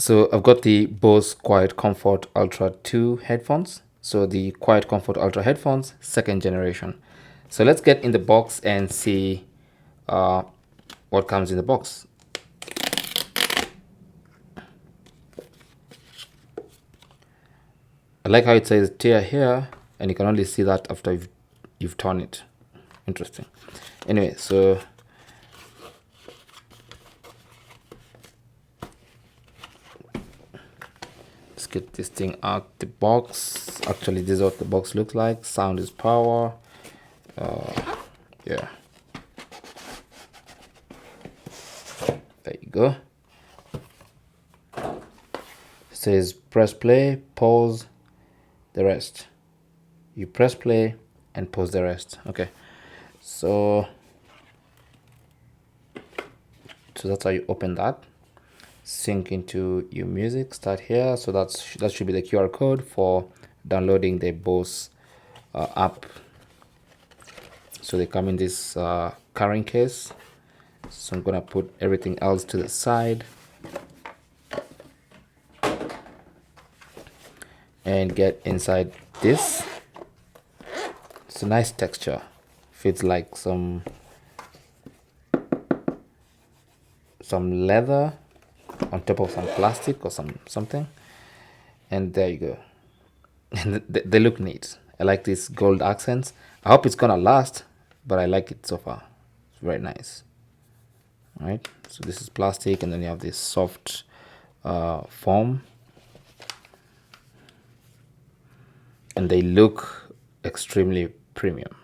So I've got the Bose QuietComfort Ultra 2 headphones. So the QuietComfort Ultra headphones, second generation. So let's get in the box and see what comes in the box. I like how it says tear here, and you can only see that after you've torn it. Interesting. Anyway, so let's get this thing out the box. Actually, this is what the box looks like. Sound is power. Yeah, there you go. It says press play, pause, the rest. You press play and pause the rest. Okay, so that's how you open that. Sync into your music, start here. So that should be the QR code for downloading the Bose app. So they come in this carrying case. So I'm gonna put everything else to the side and get inside this. It's a nice texture. Feels like some leather on top of some plastic or something. And there you go. And they look neat. I like these gold accents. I hope it's gonna last, but I like it so far. It's very nice. All right, so this is plastic, and then you have this soft foam, and they look extremely premium.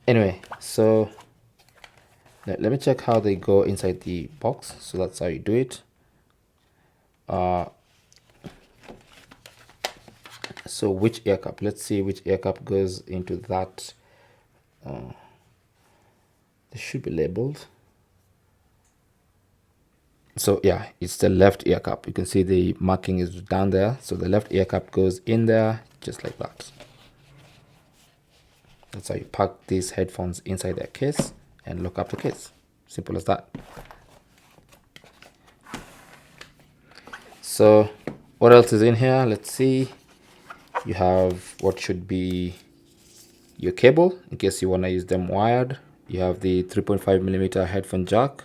Anyway, so let me check how they go inside the box. So that's how you do it. So which ear cup? Let's see which ear cup goes into that. They should be labeled. So yeah, it's the left ear cup. You can see the marking is down there. So the left ear cup goes in there just like that. That's how you pack these headphones inside their case and lock up the case. Simple as that. So what else is in here? Let's see. You have what should be your cable in case you want to use them wired. You have the 3.5mm headphone jack,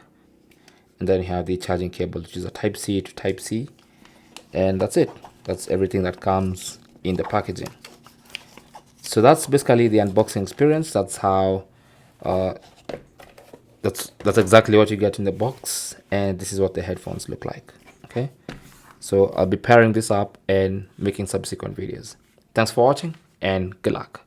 and then you have the charging cable, which is a type C to type C, and that's it. That's everything that comes in the packaging. So that's basically the unboxing experience. That's how that's exactly what you get in the box, and this is what the headphones look like. Okay, so I'll be pairing this up and making subsequent videos. Thanks for watching, and good luck.